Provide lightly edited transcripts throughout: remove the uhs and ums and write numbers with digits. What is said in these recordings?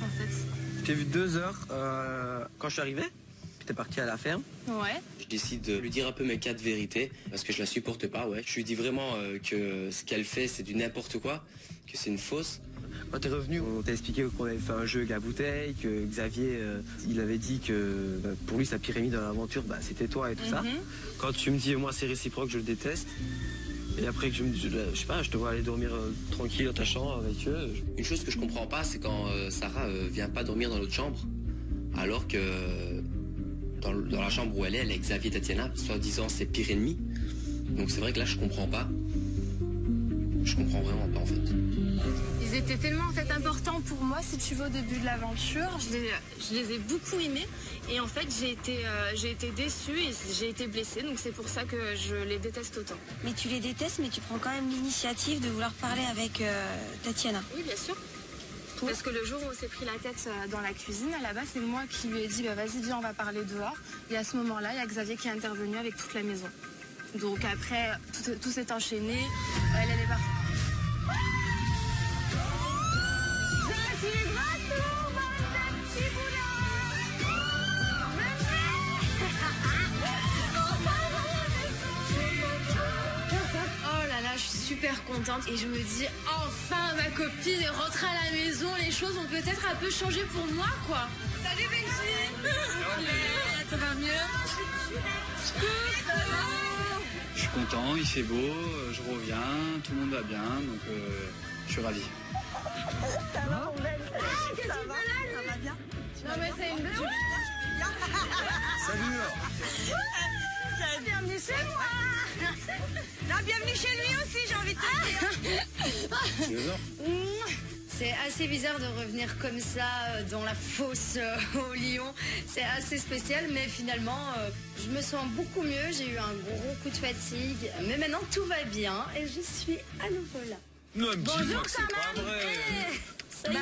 en fait? Je t'ai vu 2 heures quand je suis arrivé. Puis t'es parti à la ferme. Ouais. Je décide de lui dire un peu mes 4 vérités parce que je la supporte pas, ouais. Je lui dis vraiment que ce qu'elle fait c'est du n'importe quoi, que c'est une fausse. Quand t'es revenu, on t'a expliqué qu'on avait fait un jeu avec la bouteille, que Xavier, il avait dit que pour lui sa pire ennemie dans l'aventure, c'était toi et tout ça. Quand tu me dis moi c'est réciproque, je le déteste. Et après que je sais pas, je te vois aller dormir tranquille dans ta chambre avec eux. Une chose que je comprends pas, c'est quand Sarah vient pas dormir dans l'autre chambre, alors que dans la chambre où elle est Xavier et Tatiana, soi-disant ses pires ennemis. Donc c'est vrai que là je comprends pas. Je comprends vraiment pas en fait. Ils étaient tellement en fait importants pour moi, si tu veux, au début de l'aventure. Je les ai beaucoup aimés et en fait j'ai été déçue et j'ai été blessée, donc c'est pour ça que je les déteste autant. Mais tu les détestes, mais tu prends quand même l'initiative de vouloir parler avec Tatiana. Oui, bien sûr. Parce que le jour où on s'est pris la tête dans la cuisine, à la base, c'est moi qui lui ai dit vas-y, viens, on va parler dehors. Et à ce moment-là, il y a Xavier qui est intervenu avec toute la maison. Donc après, tout s'est enchaîné. Elle est partie. Je suis de retour, mon petit Oh là là, je suis super contente et je me dis enfin ma copine est rentrée à la maison, les choses ont peut-être un peu changé pour moi quoi. Salut Benji. Ça va mieux? Ça va. Je suis content, il fait beau, je reviens, tout le monde va bien, donc je suis ravi. Ça va, mon belle? Ça va bien? Non mais c'est une blague. Salut. Bienvenue chez moi. Non, bienvenue chez lui aussi, j'ai envie de te dire. C'est assez bizarre de revenir comme ça dans la fosse au lion. C'est assez spécial, mais finalement, je me sens beaucoup mieux. J'ai eu un gros coup de fatigue. Mais maintenant, tout va bien et je suis à nouveau là. Non, Bonjour, c'est pas vrai. Ça y est,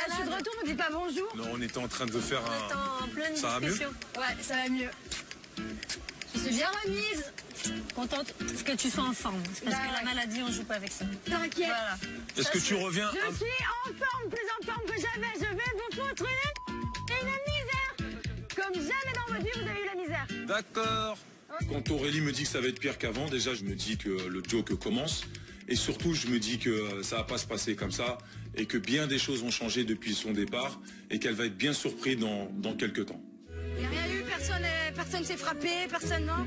je suis de retour, on ne dit pas bonjour. Non, on était en train de faire En pleine Ça va mieux? discussion. Ouais, ça va mieux. Je suis bien remise. Contente parce que tu sois en forme. Parce que la maladie, on joue pas avec ça. T'inquiète. Voilà. Est-ce que tu reviens Je suis en forme, plus en forme que jamais. Je vais vous foutre une misère. Comme jamais dans votre vie, vous avez eu la misère. D'accord. Quand Aurélie me dit que ça va être pire qu'avant, déjà je me dis que le joke commence. Et surtout, je me dis que ça va pas se passer comme ça et que bien des choses ont changé depuis son départ et qu'elle va être bien surprise dans quelques temps. Il n'y a rien eu, personne s'est frappé, personne, non?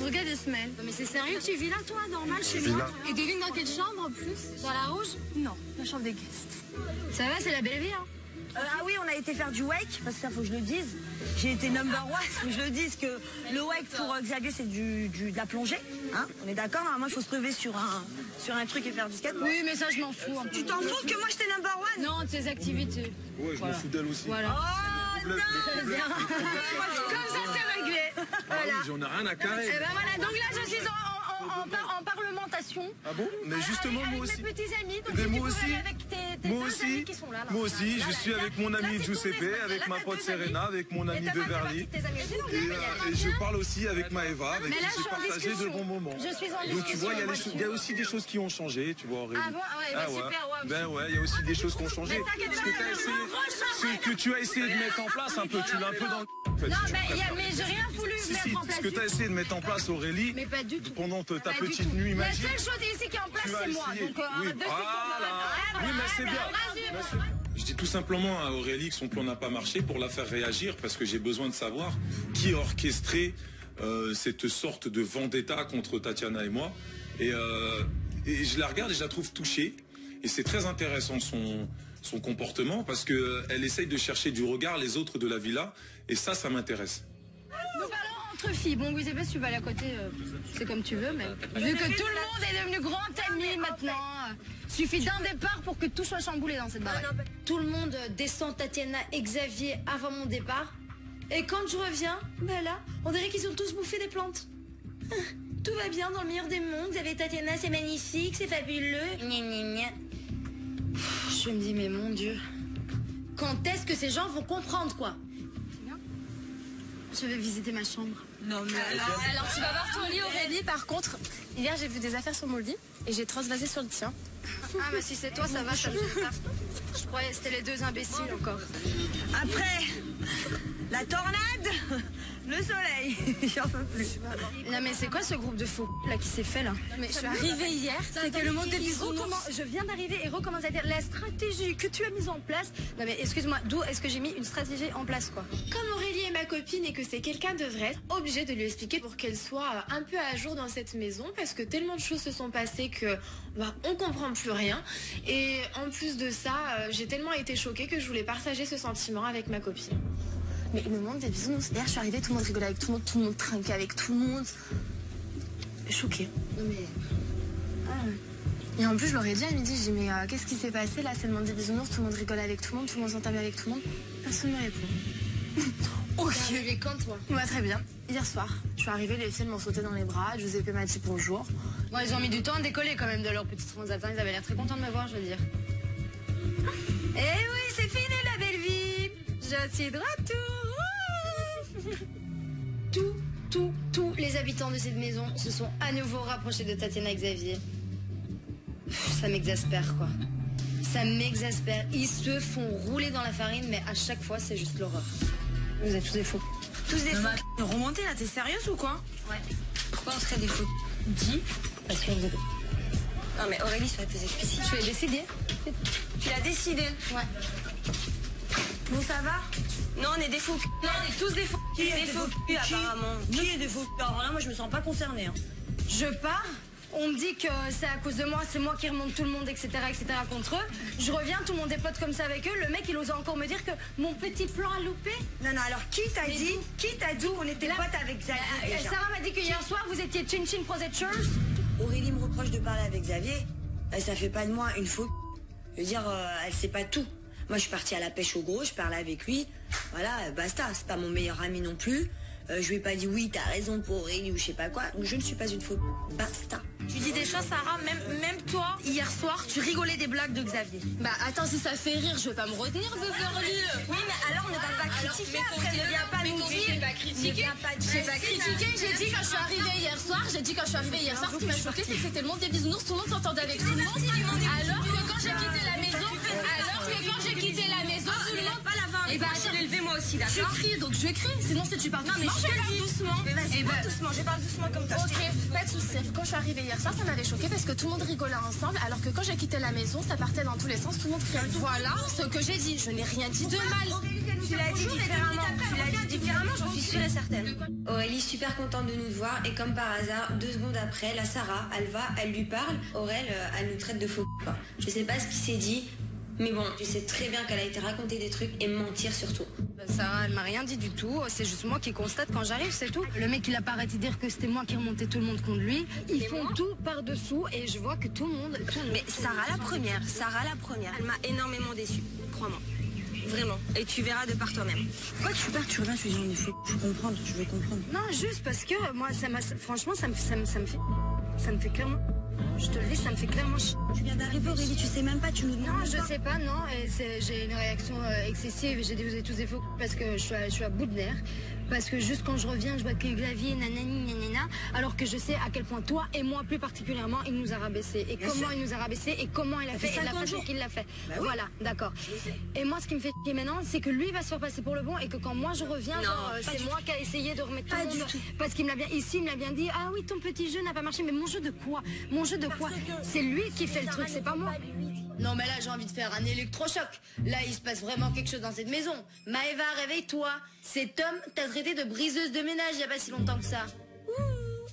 Regarde Ismaël. Non mais c'est sérieux, tu vis là toi, normal, chez moi? Et t'es dans quelle chambre en plus? Dans la rouge? Non, la chambre des guests. Ça va, c'est la belle vie, hein? Ah oui, on a été faire du wake, parce que ça faut que je le dise. J'ai été number one, faut que je le dise que le wake pour Xavier c'est de la plongée. Hein, on est d'accord? Moi il faut se lever sur un truc et faire du skate. Oui, mais ça je m'en fous. Tu t'en fous que moi j'étais number one? Non, de tes activités. Ouais, je m'en fous d'elle aussi. Voilà. Oh non! Comme ça c'est réglé. Voilà. On n'a rien à carrer. Et ben voilà, donc là je suis en parlementation. Ah bon? Mais justement, moi aussi. Avec mes petits amis, donc Mais si moi tu peux aussi. aller avec tes Moi deux aussi, amis qui sont là. moi aussi, je suis avec mon ami Là, c'est Giuseppe, tourné, avec là, ma t'as pote deux amis. Serena, avec mon ami Et t'as de pas fait partie Verly. de tes amis aussi, donc Et je parle aussi avec Maëva, avec Mais qui là, je j'ai suis en partagé de discussion. bons moments. Je suis en Donc tu vois, discussion, il y a aussi des choses qui ont changé, tu vois Aurélie. Ah bon? Ouais, bah super, ouais. Ben ouais, il y a aussi des choses qui ont changé. Ce que tu as essayé de mettre en place un peu, tu l'as un peu dans le... En fait, Non, si tu préfères. mais j'ai rien voulu Si, mettre en place. ce que tu as essayé de mettre en place Aurélie, Mais pas du tout. pendant ta Pas du petite tout. nuit La magique. seule chose ici qui est en place, Tu as c'est moi. essayé. Donc, Oui, de suite, voilà. Oui, mais c'est bien. Je dis tout simplement à Aurélie que son plan n'a pas marché pour la faire réagir parce que j'ai besoin de savoir qui a orchestré cette sorte de vendetta contre Tatiana et moi. Et je la regarde et je la trouve touchée. Et c'est très intéressant son comportement parce qu'elle essaye de chercher du regard les autres de la villa. Et ça m'intéresse. Donc alors, entre filles, bon, oui, c'est pas si tu vas aller à côté, c'est comme tu veux, mais vu que tout le monde est devenu grand ami maintenant, suffit d'un départ pour que tout soit chamboulé dans cette baraque. Tout le monde descend Tatiana et Xavier avant mon départ. Et quand je reviens, ben là, on dirait qu'ils ont tous bouffé des plantes. Tout va bien dans le meilleur des mondes. Xavier et Tatiana, c'est magnifique, c'est fabuleux. Gna, gna, gna. Je me dis, mais mon Dieu, quand est-ce que ces gens vont comprendre, quoi? Je vais visiter ma chambre. Non mais Alors tu vas voir ton lit, Aurélie. Par contre, hier j'ai vu des affaires sur mon lit et j'ai transvasé sur le tien. Ah mais si c'est toi, ça va, ça me fait pas. Je croyais que c'était les deux imbéciles encore. Après, la tornade, le soleil. J'en peux plus. Non mais c'est quoi ce groupe de fous là qui s'est fait là? Mais je suis arrivée hier, c'était le monde des bisounours. Je viens d'arriver et recommence à dire la stratégie que tu as mise en place. Non mais excuse-moi, d'où est-ce que j'ai mis une stratégie en place quoi? Comme Aurélie est ma copine et que c'est quelqu'un de vrai, obligée de lui expliquer pour qu'elle soit un peu à jour dans cette maison parce que tellement de choses se sont passées que on comprend plus rien. Et en plus de ça, j'ai tellement été choquée que je voulais partager ce sentiment avec ma copine. Mais le monde des bisounours, hier je suis arrivée, tout le monde rigolait avec tout le monde trinquait avec tout le monde. Choquée. Non mais... Et en plus je leur ai dit à midi, j'ai dit mais qu'est-ce qui s'est passé là? C'est le monde des bisounours, tout le monde rigole avec tout le monde s'entame avec tout le monde. Personne ne me répond. Ok. T'es arrivée quand toi? Ouais, très bien. Hier soir, je suis arrivée, les filles m'ont sauté dans les bras, Giuseppe m'a dit bonjour. Bon, ils ont mis du temps à décoller quand même de leur petite transatlante, ils avaient l'air très contents de me voir, je veux dire. Eh oui, c'est fini la belle vie. Je suis de retour. Tous les habitants de cette maison se sont à nouveau rapprochés de Tatiana et Xavier. Ça m'exaspère quoi. Ça m'exaspère. Ils se font rouler dans la farine, mais à chaque fois c'est juste l'horreur. Vous êtes tous des faux. Tous des fous. Remontée là, t'es sérieuse ou quoi? Ouais. Pourquoi on serait des fous? Dis, parce que vous êtes... Non mais Aurélie, ça va te expliquer. Tu l'as décidé? Tu l'as décidé? Ouais. Bon, ça va? Non, on est des fous. Non, on est tous des faux. Qui est des faux? Apparemment. Qui est des faux? Alors là, moi, je me sens pas concernée. Hein. Je pars, on me dit que c'est à cause de moi, c'est moi qui remonte tout le monde, etc., contre eux. Je reviens, tout le monde est pote comme ça avec eux. Le mec, il ose encore me dire que mon petit plan a loupé. Non, alors qui t'a dit? Qui t'a dit on était potes avec Xavier? Sarah m'a dit que hier soir, vous étiez chin-chin prosectors. Aurélie me reproche de parler avec Xavier. Ça fait pas de moi une faux. Je veux dire, elle sait pas tout. Moi, je suis partie à la pêche au gros, je parlais avec lui. Voilà, basta. C'est pas mon meilleur ami non plus. Je lui ai pas dit oui, t'as raison pour Aurélie ou je sais pas quoi. Donc je ne suis pas une faux. Basta. Tu dis des choses, Sarah, même toi, hier soir, tu rigolais des blagues de Xavier. Bah attends, si ça fait rire, je vais pas me retenir, Beverly. Oui, mais alors on ne va pas critiquer après, ne viens pas nous dire. J'ai pas critiqué. J'ai dit quand je suis arrivée hier soir, ce qui m'a choqué, c'est que c'était le monde des bisounours, tout le monde s'entendait avec tout le monde. Alors que quand j'ai quitté la maison, tout le monde... Et bah, je l'ai levé moi aussi, d'accord? Je crie, donc je crie. Sinon, si tu parles doucement, je parle doucement. Mais vas-y, parle doucement, je parle doucement comme toi. Ok, pas de soucis. Quand je suis arrivée hier soir, ça m'avait choqué parce que tout le monde rigolait ensemble, alors que quand j'ai quitté la maison, ça partait dans tous les sens, tout le monde criait. Voilà ce que j'ai dit. Je n'ai rien dit de mal. Tu l'as dit différemment. Tu l'as dit différemment, j'en suis sûre et certaine. Aurélie, super contente de nous voir, et comme par hasard, 2 secondes après, la Sarah, elle lui parle. Aurel, elle nous traite de faux. Quoi. Je sais pas ce qui s'est dit. Mais bon, je sais très bien qu'elle a été raconter des trucs et mentir surtout. Sarah, elle m'a rien dit du tout. C'est juste moi qui constate quand j'arrive, c'est tout. Le mec, il a pas arrêté de dire que c'était moi qui remontais tout le monde contre lui. Ils font tout par-dessous et je vois que tout le monde... Mais Sarah la première, elle m'a énormément déçue, crois-moi. Vraiment. Et tu verras de par toi-même. Pourquoi tu pars, tu reviens, tu dis on est fou. Je veux comprendre. Non, juste parce que moi, franchement, ça me fait clairement... Je te le dis, ça me fait clairement chier. Tu viens d'arriver, Aurélie, tu sais même pas, tu nous demandes. Non, je sais pas, non. J'ai une réaction excessive. J'ai dit, vous êtes tous des faux parce que je suis à bout de nerfs. Parce que juste quand je reviens, je vois que Xavier, nanani, nanana, alors que je sais à quel point toi et moi plus particulièrement, il nous a rabaissé. Et comment il nous a rabaissé et comment il a fait et la façon qu'il l'a fait. Bah oui. Voilà, d'accord. Et moi, ce qui me fait chier maintenant, c'est que lui va se faire passer pour le bon et que quand moi je reviens, c'est moi qui a essayé de remettre tout le monde. Parce qu'il me l'a bien, ici, il me l'a bien dit, ah oui, ton petit jeu n'a pas marché, mais mon jeu de quoi? Mon jeu de quoi? C'est lui qui fait le truc, c'est pas moi. Non mais là j'ai envie de faire un électrochoc. Là il se passe vraiment quelque chose dans cette maison. Maëva, réveille-toi. Cet homme t'a traité de briseuse de ménage il y a pas si longtemps que ça.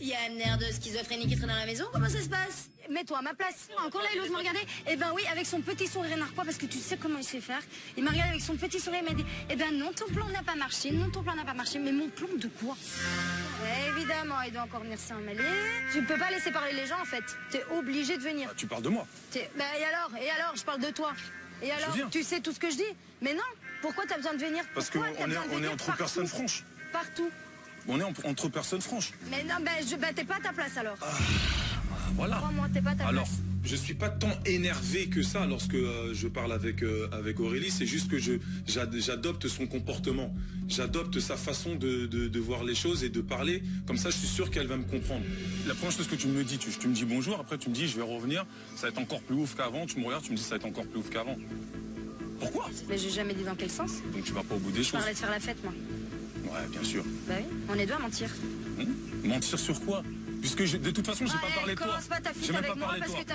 Il y a un air de schizophrénie qui traîne dans la maison, comment ça se passe? Mets-toi à ma place. Encore là il ose me regarder. Eh ben oui, avec son petit sourire narquois, parce que tu sais comment il sait faire. Il m'a regardé avec son petit sourire, il m'a dit, eh ben non, ton plan n'a pas marché, mais mon plan de quoi? Évidemment, il doit encore venir s'en mêler. Tu ne peux pas laisser parler les gens en fait. T'es obligé de venir. Tu parles de moi. Bah et alors, je parle de toi. Et alors, tu sais tout ce que je dis? Mais non, pourquoi t'as besoin de venir? Parce qu'on est entre personnes franches. Partout. On est entre personnes franches. Mais non, t'es pas à ta place alors. Voilà. Crois-moi, t'es pas à ta alors, place. je suis pas tant énervé que ça lorsque je parle avec Aurélie. C'est juste que j'adopte son comportement. J'adopte sa façon de voir les choses et de parler. Comme ça, je suis sûr qu'elle va me comprendre. La première chose que tu me dis, tu me dis bonjour. Après, tu me dis, je vais revenir. Ça va être encore plus ouf qu'avant. Tu me regardes, tu me dis, ça va être encore plus ouf qu'avant. Pourquoi? Mais j'ai jamais dit dans quel sens. Donc tu vas pas au bout des Je choses. parlais de faire la fête, moi. Ouais, bien sûr. Bah oui, on est deux à mentir. Mentir sur quoi? Puisque de toute façon, j'ai pas parlé de toi. Commence pas ta J'ai fuite même avec pas moi parlé de parce toi. que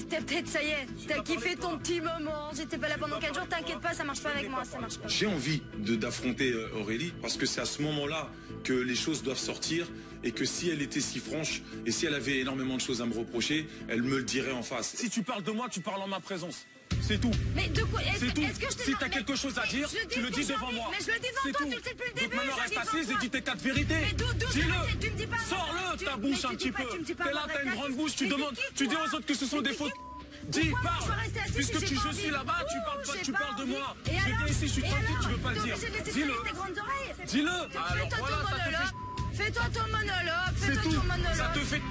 t'as peut-être, ça y est, t'as kiffé ton petit moment. J'étais pas là pendant 4 jours, t'inquiète pas, ça marche pas avec moi, ça marche pas. J'ai envie d'affronter Aurélie parce que c'est à ce moment-là que les choses doivent sortir et que si elle était si franche et si elle avait énormément de choses à me reprocher, elle me le dirait en face. Si tu parles de moi, tu parles en ma présence. C'est tout. Mais de quoi? C'est tout. Est-ce que je te Si demande- t'as quelque chose à dire, tu le dis devant moi. Mais je le dis devant C'est toi, tout. tu le sais depuis le Donc début. maintenant je reste le dis assise devant et toi. dis tes 4 vérités. Mais d'où Dis-le. tu me dis pas. Sors-le ta Mais bouche tu un me petit dis pas, peu. tu me dis pas T'es là, avoir t'as une la grande tête. bouche, tu Mais demandes, c'est qui, tu dis toi? aux autres que ce sont Mais des c'est fautes. qui? Dis, Pourquoi parle. je dois rester assise Puisque si j'ai pas je suis envie? là-bas, tu parles pas, J'ai tu pas parles de envie. moi. Et Je alors? viens ici, je suis Et tranquille, tu alors? veux pas le T'es dire. obligé de laisser Dis-le. traîner tes grandes oreilles. Dis-le. Fais-toi ton voilà, ça te fait. monologue. Fais-toi ton monologue. C'est Fais-toi tout. ton monologue. Ça te fait.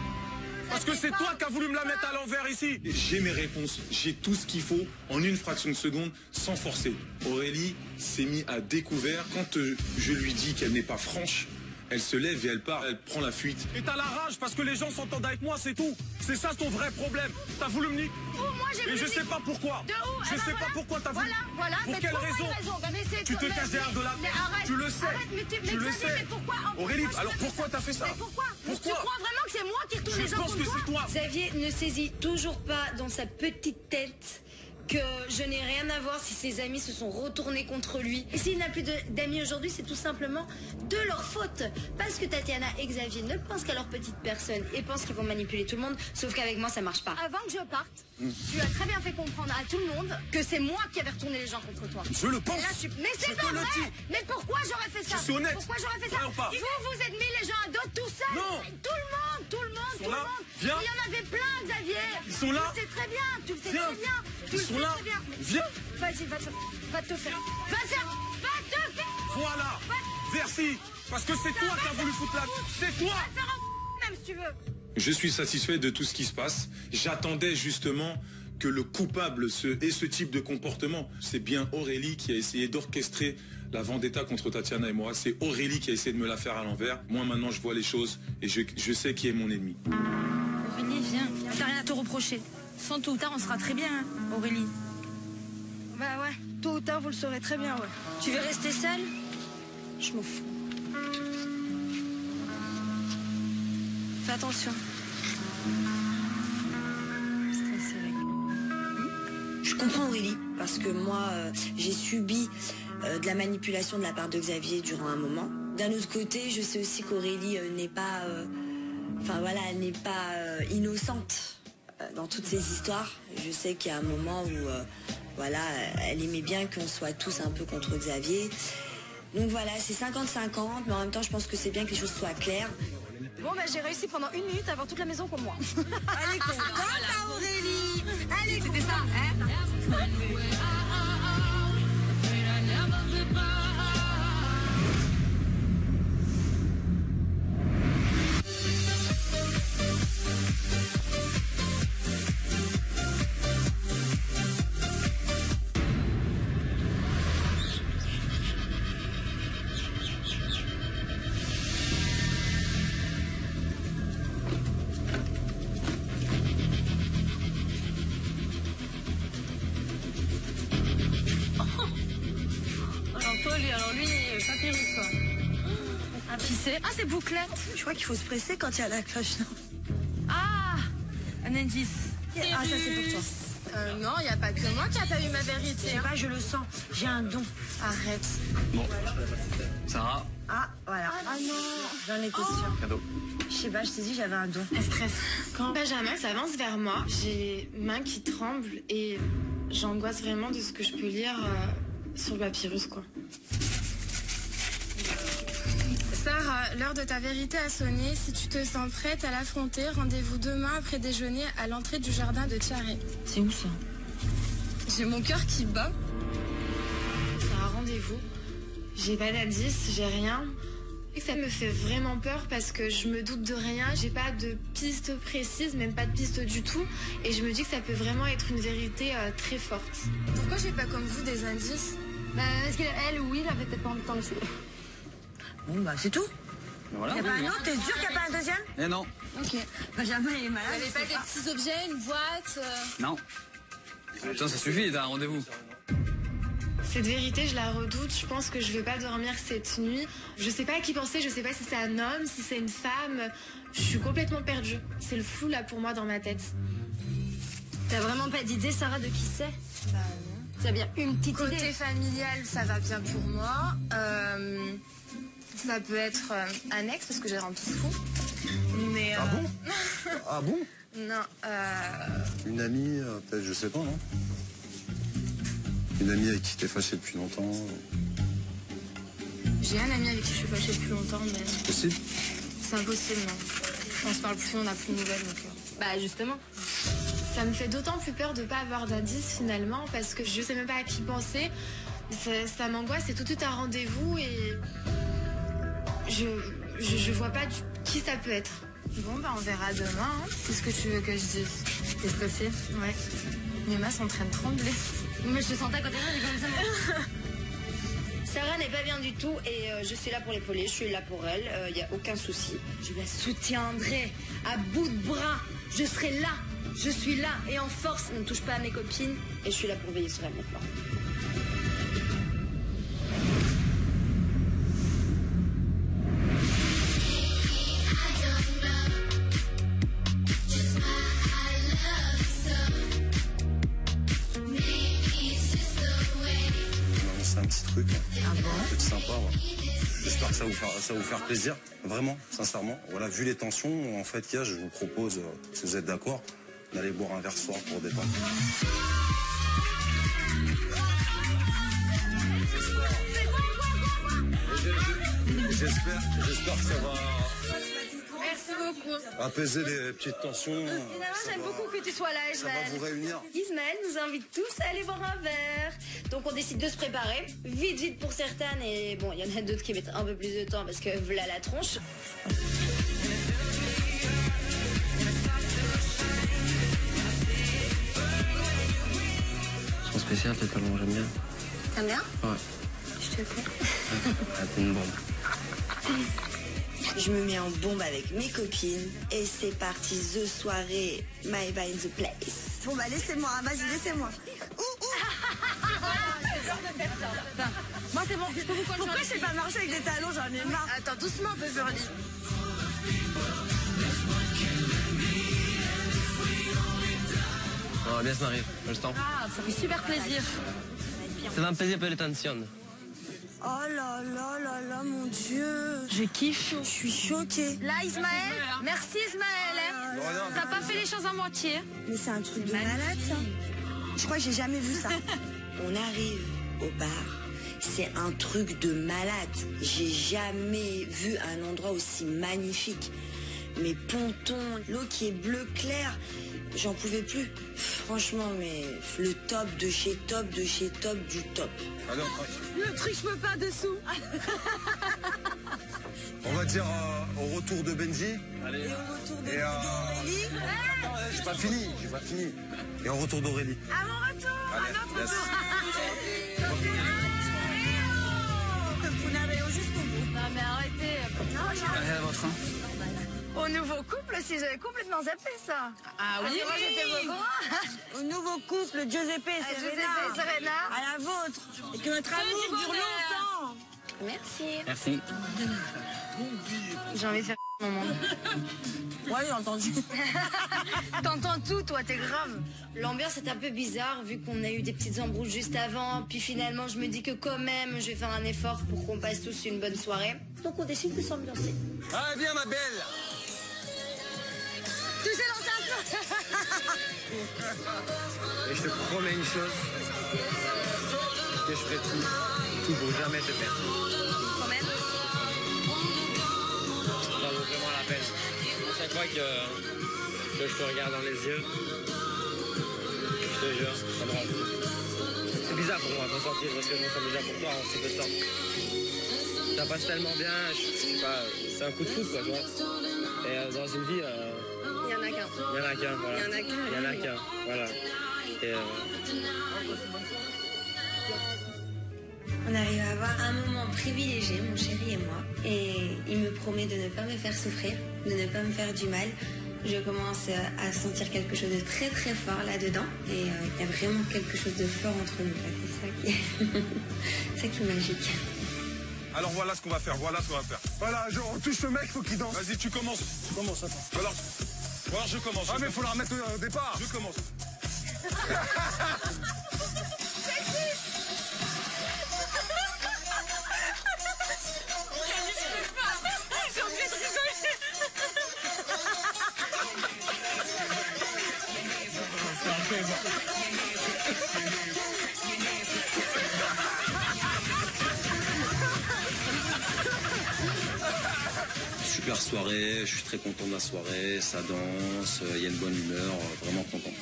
Parce que c'est toi qui as voulu me la mettre à l'envers ici. J'ai mes réponses, j'ai tout ce qu'il faut en une fraction de seconde sans forcer. Aurélie s'est mise à découvert. Quand je lui dis qu'elle n'est pas franche, elle se lève et elle part, elle prend la fuite. Et t'as la rage parce que les gens s'entendent avec moi, c'est tout. C'est ça ton vrai problème. T'as voulu me niquer. Moi, j'ai Et voulu je sais niquer. pas pourquoi. De où? Je sais pas pourquoi t'as voulu. Voilà. Pour Mais quelle pourquoi raison? Mais c'est Tu te mais- caches derrière de la. mais arrête, Tu le sais. Arrête, mais Tu le Xavier, sais. mais pourquoi? Aurélie, pourquoi alors tu fais pourquoi ça? t'as fait ça? Mais pourquoi? Pourquoi? Tu crois vraiment que c'est moi qui tourne Je les gens pense contre que toi? c'est toi. Xavier ne saisit toujours pas dans sa petite tête que je n'ai rien à voir si ses amis se sont retournés contre lui. Et s'il n'a plus d'amis aujourd'hui, c'est tout simplement de leur faute. Parce que Tatiana et Xavier ne pensent qu'à leur petite personne et pensent qu'ils vont manipuler tout le monde, sauf qu'avec moi, ça marche pas. Avant que je parte, tu as très bien fait comprendre à tout le monde que c'est moi qui avais retourné les gens contre toi. Je le pense. Et là, mais Je c'est te pas le vrai. dis. Mais pourquoi j'aurais fait ça? Je suis honnête. Pourquoi j'aurais fait ça? Ouais ou pas? Vous êtes mis les gens à dos tout seul. Non. Tout le monde, Ils sont là. Il Viens. y en avait plein, Xavier. Ils sont là. Tu le sais très bien. Tu le sais Viens. très bien. Tu Ils le sont sais là. très bien. Viens. Vas-y, va te faire. Va te faire. Voilà. Merci. Parce que c'est toi qui as voulu foutre la. C'est toi. Va te faire un même si tu veux. Je suis satisfait de tout ce qui se passe. J'attendais justement que le coupable ait ce type de comportement. C'est bien Aurélie qui a essayé d'orchestrer la vendetta contre Tatiana et moi. C'est Aurélie qui a essayé de me la faire à l'envers. Moi maintenant je vois les choses et je sais qui est mon ennemi. Aurélie, viens. T'as rien à te reprocher. Sans tôt ou tard, on sera très bien, hein, Aurélie. Bah ouais, tôt ou tard, vous le saurez très bien, ouais. Tu veux rester seule? Je m'en fous. Fais attention. Je comprends Aurélie, parce que moi, j'ai subi de la manipulation de la part de Xavier durant un moment. D'un autre côté, je sais aussi qu'Aurélie n'est pas, elle n'est pas innocente dans toutes ces histoires. Je sais qu'il y a un moment où, elle aimait bien qu'on soit tous un peu contre Xavier. Donc voilà, c'est 50-50, mais en même temps, je pense que c'est bien que les choses soient claires. Bon, bah j'ai réussi pendant 1 minute à avoir toute la maison pour moi. Elle est contente, la Aurélie. Elle est C'était ça, hein? Alors lui, papyrus quoi. Ah, qui c'est? Ah, c'est Bouclette. Je crois qu'il faut se presser quand il y a la cloche, non? Ah, un indice. Ah, ça c'est pour toi. Non, il n'y a pas que moi qui a pas eu ma vérité. Je sais pas, je le sens. J'ai un don. Arrête. Bon. Sarah, Ah, voilà. Ah non. J'en étais sûre. cadeau. Je sais pas, je t'ai dit j'avais un don. Elle stresse. Quand Benjamin s'avance vers moi, j'ai les mains qui tremblent et j'angoisse vraiment de ce que je peux lire sur le papyrus, quoi. Sarah, l'heure de ta vérité a sonné. Si tu te sens prête à l'affronter, rendez-vous demain après déjeuner à l'entrée du jardin de Thierry. C'est où ça? J'ai mon cœur qui bat. C'est un rendez-vous. J'ai pas d'indice, j'ai rien. Et ça me fait vraiment peur parce que je me doute de rien. J'ai pas de piste précise, même pas de piste du tout. Et je me dis que ça peut vraiment être une vérité très forte. Pourquoi j'ai pas comme vous des indices? Bah, est-ce qu'elle ou il avait peut-être pas envie de t'en laisser? Bon, bah c'est tout. Voilà. Y'a pas un autre? T'es sûr qu'il n'y a pas un deuxième? Eh non, Ok. Benjamin, il est malade. Vous avez pas des petits objets, une boîte non. Putain, ça suffit, t'as un rendez-vous. Cette vérité, je la redoute. Je pense que je vais pas dormir cette nuit. Je sais pas à qui penser. Je sais pas si c'est un homme, si c'est une femme. Je suis complètement perdue. C'est le flou là pour moi dans ma tête. T'as vraiment pas d'idée, Sarah, de qui c'est? Bah non. T'as bien une petite Côté idée? familial, ça va bien pour moi. Ça peut être un ex parce que j'ai rendu fou. Mais Ah bon? Ah bon? non. Une amie, peut-être, je sais pas, non? Une amie avec qui t'es fâché depuis longtemps? J'ai un ami avec qui je suis fâchée depuis longtemps, mais Possible? c'est impossible, non. On se parle plus, on n'a plus de nouvelles. Donc, Bah justement. ça me fait d'autant plus peur de pas avoir d'indice finalement parce que je sais même pas à qui penser. Ça m'angoisse, c'est tout de suite un rendez-vous et je vois pas qui ça peut être. Bon bah on verra demain. Hein. Qu'est-ce que tu veux que je dise? T'es stressée? Ouais. Mes mains sont en train de trembler. Mais je te sentais quand t'es là, j'ai comme ça. Sarah n'est pas bien du tout et je suis là pour l'épauler, je suis là pour elle, il n'y a aucun souci. Je la soutiendrai à bout de bras, je serai là, je suis là et en force, ne touche pas à mes copines et je suis là pour veiller sur elle maintenant. C'est un petit truc, un truc sympa. Ouais. J'espère que ça va vous faire plaisir, vraiment, sincèrement. Voilà, vu les tensions en fait qu'il y a, je vous propose, si vous êtes d'accord, d'aller boire un verre ce soir pour détendre. J'espère que ça va Merci beaucoup. apaiser les petites tensions. J'aime beaucoup que tu sois là, Ça va Ismaël. vous réunir. Ismaël nous invite tous à aller boire un verre. Donc on décide de se préparer. Vite pour certaines et bon, il y en a d'autres qui mettent un peu plus de temps parce que voilà la tronche. Son spécial, totalement, j'aime bien. T'aimes bien? Ouais. Je te fais. Ah, t'es une bombe. Je me mets en bombe avec mes copines et c'est parti, the soirée, my vibe in the place. Bon bah laissez-moi, vas-y laissez-moi. Moi c'est bon, je peux vous conduire. Pourquoi je sais pas marcher avec des talons, j'en ai marre. Attends, doucement, Beverly. On va bien se marier, je le sens. Ah, ça fait super plaisir. Ça va me peser per le tension. Oh là là là là, mon Dieu. Je kiffe. Je suis choquée. Là, Ismaël. Merci, Ismaël. T'as pas fait les choses à moitié. Mais c'est un truc de malade, ça. Je crois que j'ai jamais vu ça. On arrive au bar. C'est un truc de malade. J'ai jamais vu un endroit aussi magnifique. Mes pontons, l'eau qui est bleu clair, j'en pouvais plus. Franchement, mais le top de chez top de chez top du top. Allez, Le truc, je peux pas dessous. on va dire au retour de Benji. Allez. Et au retour de Et d'Aurélie. j'ai pas fini. Et au retour d'Aurélie. À mon retour. Allez, yes. Vous n'avez jusqu'au bout. Non, mais arrêtez. Allez à votre train. Au nouveau couple, si j'avais complètement zappé ça. Ah oui, moi j'étais au courant. Au nouveau couple, Giuseppe et Giuseppe Serena. et Serena. À la vôtre. Et que notre amour du dure bonheur. longtemps. Merci. Merci. J'ai envie de faire mon monde. Ouais, j'ai entendu. T'entends tout, toi, t'es grave. L'ambiance est un peu bizarre vu qu'on a eu des petites embrouilles juste avant. Puis finalement, je me dis que quand même, je vais faire un effort pour qu'on passe tous une bonne soirée. Donc on décide de s'ambiancer. Ah bien ma belle. Tu sais lancer un peu. Et je te promets une chose, que je ferai tout pour jamais te perdre. Quand même. Ça vaut vraiment la peine. À chaque fois que je te regarde dans les yeux, je te jure, ça me rend fou. C'est bizarre pour moi de ressentir parce que je me sens déjà pour toi en si peu de temps. Ça passe tellement bien, je sais pas, c'est un coup de foudre quoi, tu vois. Et dans une vie, Il y en a qu'un. il y en a qu'un, voilà. Il y en a qu'un. Il y en a qu'un, voilà. Et On arrive à avoir un moment privilégié, mon chéri et moi. Et il me promet de ne pas me faire souffrir, de ne pas me faire du mal. Je commence à sentir quelque chose de très très fort là-dedans. Et il y a vraiment quelque chose de fort entre nous. C'est ça qui est magique. Alors voilà ce qu'on va faire, voilà. Voilà, on touche le mec, faut qu'il danse. Vas-y, tu commences. Tu commences, attends. Alors je commence. Ah, mais faut la remettre au départ. Je commence. Super soirée, je suis très content de la soirée, ça danse, il y a une bonne humeur, vraiment content.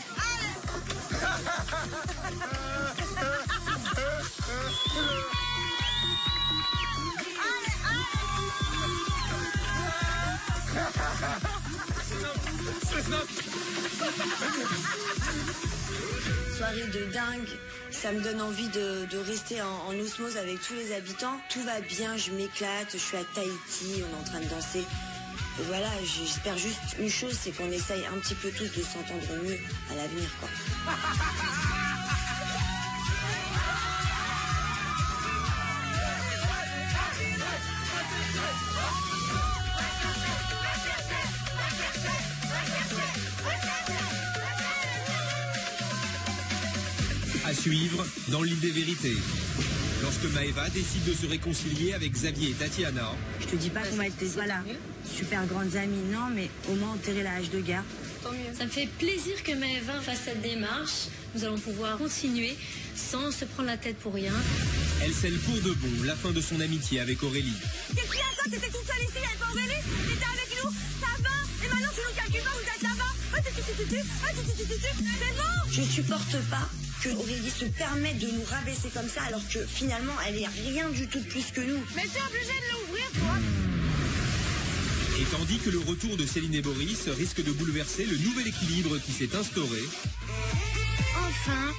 Soirée de dingue, ça me donne envie de rester en osmose avec tous les habitants. Tout va bien, je m'éclate, je suis à Tahiti, on est en train de danser. Et voilà, j'espère juste une chose, c'est qu'on essaye un petit peu tous de s'entendre mieux à l'avenir, quoi. À suivre dans l'île des vérités. Lorsque Maëva décide de se réconcilier avec Xavier et Tatiana. Je te dis pas qu'on va être super grandes amies, non, mais au moins enterrer la hache de guerre. Ça me fait plaisir que Maëva fasse cette démarche. Nous allons pouvoir continuer sans se prendre la tête pour rien. Elle scelle pour de bon la fin de son amitié avec Aurélie. Qu'est-ce qu'il y a, toi? T'étais toute seule ici, il n'y avait pas Aurélie? T'étais avec nous, ça va? Et maintenant tu nous calcules pas, vous êtes là-bas. C'est bon. Je supporte pas que Aurélie se permette de nous rabaisser comme ça alors que finalement elle est rien du tout de plus que nous. Mais t'es obligé de l'ouvrir, toi. Et tandis que le retour de Céline et Boris risque de bouleverser le nouvel équilibre qui s'est instauré. Enfin.